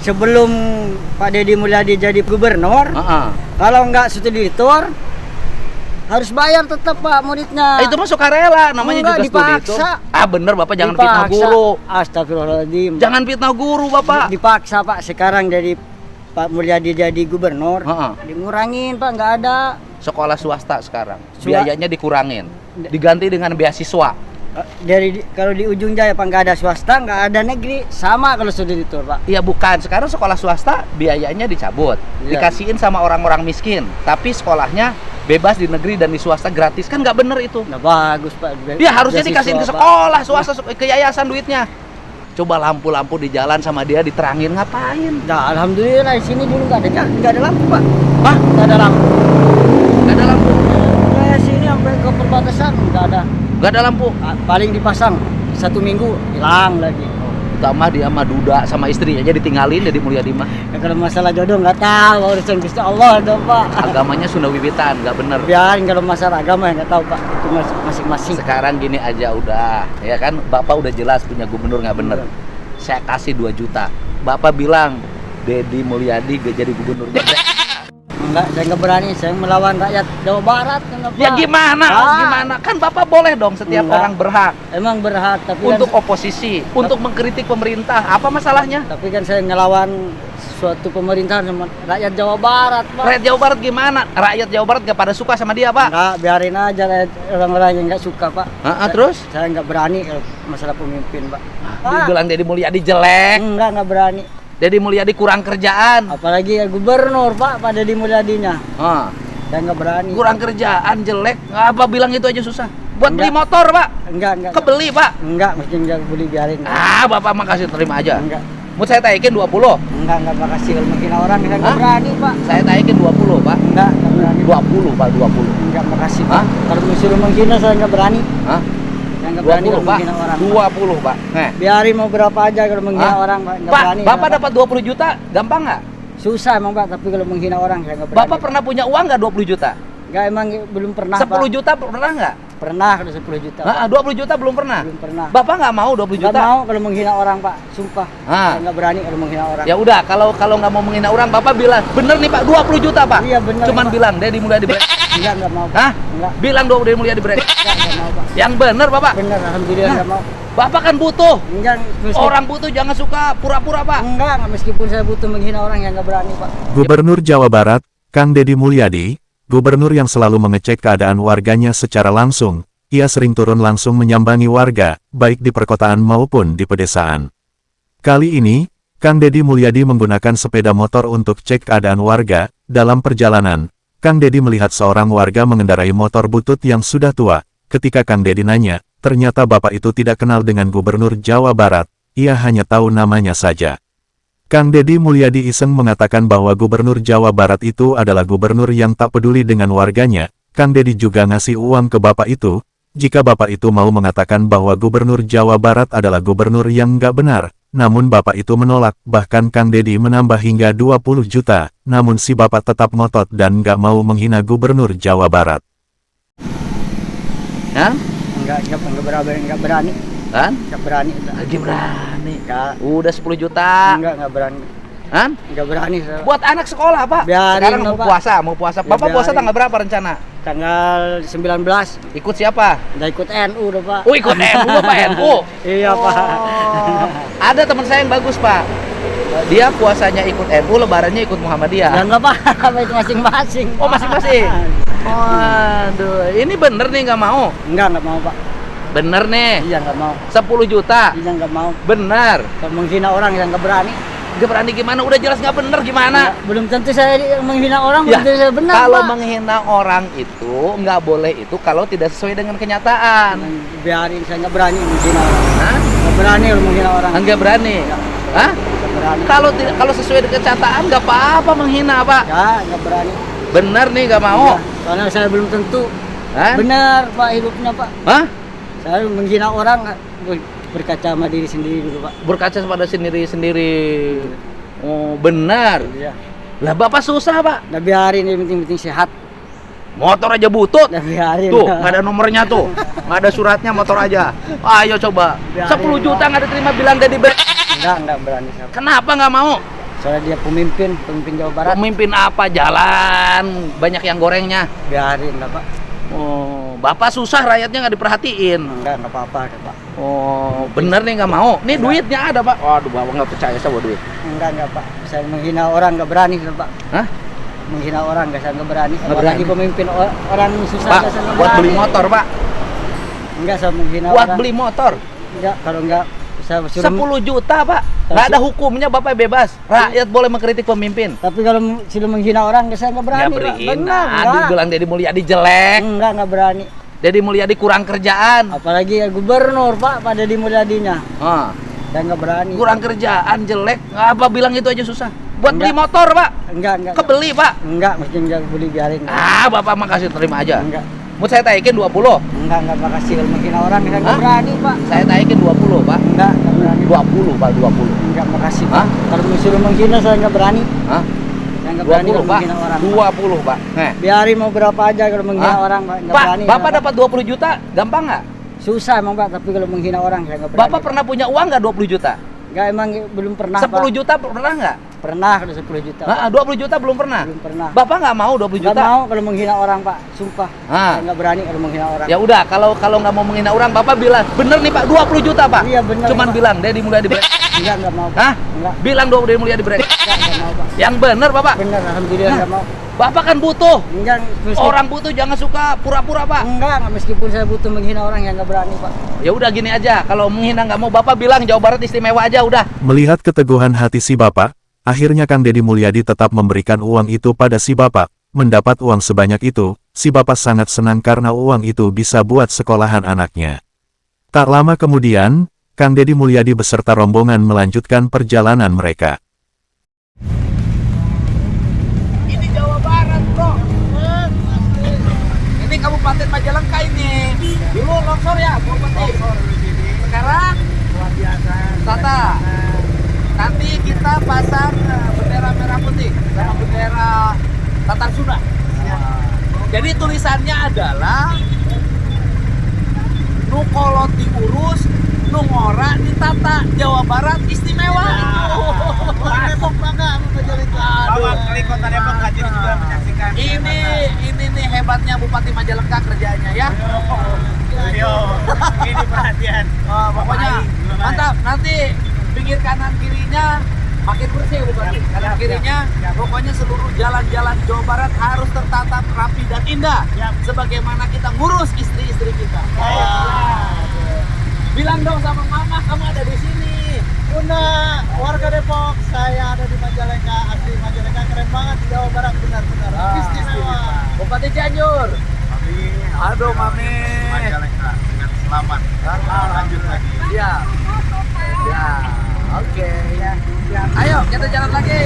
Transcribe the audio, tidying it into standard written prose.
sebelum Pak Deddy Mulyadi jadi gubernur, kalau nggak studi tour harus bayar tetap Pak muridnya. Itu mah sukarela, namanya Enggak, juga studi tour. Bener Bapak, jangan fitnah guru. Astagfirullahaladzim. Jangan fitnah guru Bapak. Dipaksa Pak, sekarang dari Pak Mulyadi jadi gubernur, dingurangin Pak, nggak ada. Sekolah swasta sekarang, biayanya dikurangin, diganti dengan beasiswa. Kalau di ujung jaya Pak nggak ada swasta, nggak ada negeri, sama kalau studi tour Pak. Iya bukan, sekarang sekolah swasta biayanya dicabut, dikasihin sama orang-orang miskin, tapi sekolahnya bebas di negeri dan di swasta gratis, kan nggak bener itu. Nggak bagus Pak. Ya harusnya dikasihin ke sekolah swasta, ke yayasan duitnya. Coba lampu-lampu di jalan sama dia diterangin, ngapain? Nah, alhamdulillah di sini dulu nggak ada lampu Pak. Hah? Nggak ada lampu. Nggak ada lampu? Nah, sini sampai ke perbatasan nggak ada. Nggak ada lampu? Paling dipasang 1 minggu hilang lagi. Utama dia sama duda sama istri aja ditinggalin Deddy Mulyadi mah. Ya, kalau masalah jodoh nggak tahu, urusan Gusti Allah dong Pak. Agamanya Sunda Wiwitan, nggak bener. Biarin kalau masalah agama ya nggak tahu Pak, itu masing-masing. Sekarang gini aja udah, ya kan Bapak udah jelas punya gubernur nggak bener. Saya kasih 2 juta. Bapak bilang Deddy Mulyadi gak jadi gubernur. Enggak, saya nggak berani, saya melawan rakyat Jawa Barat. Ya gimana? Gimana? Kan Bapak boleh dong, setiap orang berhak. Emang berhak, tapi untuk kan, oposisi, untuk mengkritik pemerintah. Apa masalahnya? Tapi kan saya ngelawan suatu pemerintahan sama rakyat Jawa Barat, Pak. Rakyat Jawa Barat gimana? Rakyat Jawa Barat gak pada suka sama dia, Pak? Enggak, biarin aja orang-orang yang nggak suka, Pak. Terus? Saya nggak berani kalau masalah pemimpin, Pak. Dibilang Deddy Mulyadi jelek. Enggak berani. Deddy Mulyadi kurang kerjaan. Apalagi gubernur Pak, Pak Deddy Mulyadinya. Saya nggak berani. Kurang kerjaan, jelek. Apa bilang itu aja susah. Buat beli motor Pak. Enggak. Kebeli Pak. Enggak, mesti enggak beli, biarin. Bapak makasih, terima aja. Enggak. Mau saya taikin 20? Enggak makasih, kalau menghina orang saya nggak berani Pak. Saya taikin 20 Pak. Enggak berani. 20 Pak, 20. Enggak makasih Pak. Kalau disuruh menghina saya nggak berani. Saya nggak berani kalau menghina orang. 20 Pak. Biarin mau berapa aja kalau menghina orang Pak. Nggak berani. Bapak dapat 20 juta, gampang nggak? Susah emang Pak, tapi kalau menghina orang saya nggak berani. Bapak pernah punya uang nggak 20 juta? Enggak, emang belum pernah 10 Pak. juta pernah nggak? Pernah kalau 10 juta. 20 juta belum pernah? Belum pernah. Bapak nggak mau 20 juta? Nggak mau kalau menghina orang Pak, sumpah. Saya nggak berani kalau menghina orang. Ya udah, kalau nggak mau menghina orang, Bapak bilang, bener nih Pak, 20 juta Pak. Iya bener. Cuman Pak. bilang, Deddy Mulyadi break. Enggak mau Pak. Hah? Enggak. Bilang Deddy Mulyadi break. Enggak mau Pak. Yang bener Bapak. Bener, alhamdulillah enggak mau. Bapak kan butuh. Enggak, Orang butuh jangan suka pura-pura Pak. Enggak, meskipun saya butuh menghina orang yang nggak berani Pak. Gubernur Jawa Barat, Kang Deddy Mulyadi, gubernur yang selalu mengecek keadaan warganya secara langsung. Ia sering turun langsung menyambangi warga, baik di perkotaan maupun di pedesaan. Kali ini, Kang Deddy Mulyadi menggunakan sepeda motor untuk cek keadaan warga. Dalam perjalanan, Kang Deddy melihat seorang warga mengendarai motor butut yang sudah tua. Ketika Kang Deddy nanya, ternyata bapak itu tidak kenal dengan Gubernur Jawa Barat, ia hanya tahu namanya saja. Kang Deddy Mulyadi iseng mengatakan bahwa Gubernur Jawa Barat itu adalah gubernur yang tak peduli dengan warganya. Kang Deddy juga ngasih uang ke bapak itu, jika bapak itu mau mengatakan bahwa Gubernur Jawa Barat adalah gubernur yang nggak benar. Namun bapak itu menolak, bahkan Kang Deddy menambah hingga 20 juta, namun si bapak tetap ngotot dan nggak mau menghina Gubernur Jawa Barat. Enggak berani. Kan? Enggak berani. Lagi berani. Enggak. Udah 10 juta. Enggak berani. Enggak berani. Buat anak sekolah Pak. Biarin, sekarang mau Pak. puasa. Ya, Bapak puasa biarin. tanggal berapa rencana? Tanggal 19. Ikut siapa? Udah ikut NU udah Pak. Oh ikut NU Bapak NU? Iya Pak. Ada teman saya yang bagus Pak. Dia puasanya ikut NU, lebarannya ikut Muhammadiyah. Ya enggak apa-apa, itu masing-masing. Oh masing-masing? Waduh, ini bener nih nggak mau? Enggak mau Pak. Bener nih? Iya enggak mau. 10 juta? Iya enggak mau. Bener? Kalau menghina orang yang enggak berani. Gak berani gimana? Udah jelas nggak bener gimana? Ya, belum tentu saya menghina orang, Ya, belum tentu saya benar kalau Pak. menghina orang itu nggak boleh itu kalau tidak sesuai dengan kenyataan. Biarin, saya nggak berani menghina orang. Hah? Nggak berani kalau menghina orang. Nggak berani? Hah? Nggak berani. Kalau sesuai dengan kenyataan nggak apa-apa menghina Pak. Ya, nggak berani. Bener nih nggak mau? Ya, soalnya saya belum tentu Hah? benar Pak hidupnya Pak. Hah? Saya menghina orang berkaca sama diri sendiri dulu Pak. Berkaca pada sendiri-sendiri. Oh benar. Iya. Lah Bapak susah Pak. Udah biarin, yang penting sehat. Motor aja butut. Udah biarin. Tuh nggak ada nomornya tuh, nggak ada suratnya, motor aja. Ayo coba. Biarin, 10 juta nggak diterima bilang Deddy break. Enggak berani saya. Kenapa nggak mau? Soalnya dia pemimpin Jawa Barat. Pemimpin apa? Jalan banyak yang gorengnya. Biarin lah Pak. Oh, Bapak susah rakyatnya nggak diperhatiin. Enggak apa-apa Pak. Oh, bener nih nggak mau. Nih duitnya ada Pak. Waduh, Bapak nggak percaya sama duit. Enggak Pak. Saya menghina orang nggak berani Pak. Hah? Menghina orang nggak berani. Nggak Apalagi berani. pemimpin orang susah Pak, nggak berani. buat beli motor Pak. Enggak, saya menghina Buat orang. beli motor. Enggak, kalau enggak saya suruh 10 juta Pak. Nggak ada hukumnya, Bapak bebas. Rakyat boleh mengkritik pemimpin. Tapi kalau sudah menghina orang saya nggak berani. Ya Pak. berhina. Benar, enggak. Dibilang Deddy Mulyadi jelek. Enggak berani. Deddy Mulyadi kurang kerjaan. Apalagi ya gubernur Pak pada Deddy Mulyadinya. Ah, Saya nggak berani. kurang kerjaan, jelek. Apa bilang itu aja susah. Buat beli Enggak. motor Pak. Enggak. Kebeli Pak. Enggak, mesti enggak boleh biarin. Ah, Bapak mah kasih terima aja. Enggak. Mau saya taikin 20. Enggak makasih kalau menghina orang saya nggak Hah? berani Pak. Saya taikin 20 Pak. Enggak berani. 20 Pak, 20. Enggak makasih Hah? Pak. Kalau disuruh menghina saya nggak berani. Hah? Saya nggak berani 20 kalau Pak. menghina orang. 20 Pak. Nih. Biarin mau berapa aja kalau menghina Hah? orang Pak. Nggak Pak, berani. Bapak saya, dapat 20 juta, gampang nggak? susah emang Pak, tapi kalau menghina orang saya nggak berani. Bapak pernah punya uang nggak 20 juta? Enggak, emang belum pernah 10 Pak. juta pernah nggak? Pernah kalau 10 juta. Pak. Nah, 20 juta belum pernah. Belum pernah. Bapak nggak mau 20 Nggak juta? mau kalau menghina orang Pak, sumpah. Ah. Saya nggak berani kalau menghina orang. Ya udah, kalau nggak mau menghina orang, Bapak bilang, bener nih Pak, 20 juta Pak. Iya, bener, Cuman Pak. bilang, Deddy Mulyadi break. Enggak mau Pak. Hah? Enggak. Bilang dong Deddy Mulyadi break. Enggak mau Pak. Yang bener Bapak. Bener, alhamdulillah Hah? nggak mau. Bapak kan butuh. Enggak, Orang butuh jangan suka pura-pura Pak. Enggak, meskipun saya butuh menghina orang yang nggak berani Pak. Ya udah gini aja, kalau menghina nggak mau, Bapak bilang Jawa Barat istimewa aja udah. Melihat keteguhan hati si bapak, akhirnya Kang Deddy Mulyadi tetap memberikan uang itu pada si bapak. Mendapat uang sebanyak itu, si bapak sangat senang karena uang itu bisa buat sekolahan anaknya. Tak lama kemudian, Kang Deddy Mulyadi beserta rombongan melanjutkan perjalanan mereka. Ini Jawa Barat bro. Ini Kabupaten Majalengka ini. Dulu longsor ya, Kabupaten. Sekarang luar biasa. Tata. Nanti kita pasang bendera merah putih sama bendera Tatar Sunda. Jadi tulisannya adalah nu kolot diurus, nu ngora ditata, Jawa Barat istimewa. Depok bangga sama Majalengka. Aduh. Wali Kota Depok hadir juga menyaksikan. Ini nih hebatnya Bupati Majalengka kerjanya ya. Yo, ini perhatian. Pokoknya mantap. Nanti pinggir kanan kirinya makin bersih Bupati. Kanan kirinya pokoknya seluruh jalan-jalan Jawa Barat harus tertata rapi dan indah. Sebagaimana kita ngurus istri-istri kita. Bilang dong sama mama kamu ada di sini. Bunda, warga Depok, saya ada di Majalengka. Asli Majalengka keren banget di Jawa Barat, benar-benar istimewa. Bupati Cianjur. Aduh mami. Majalengka dengan selamat. Lanjut lagi. Ya. Ya. Oke. Ayo kita jalan lagi.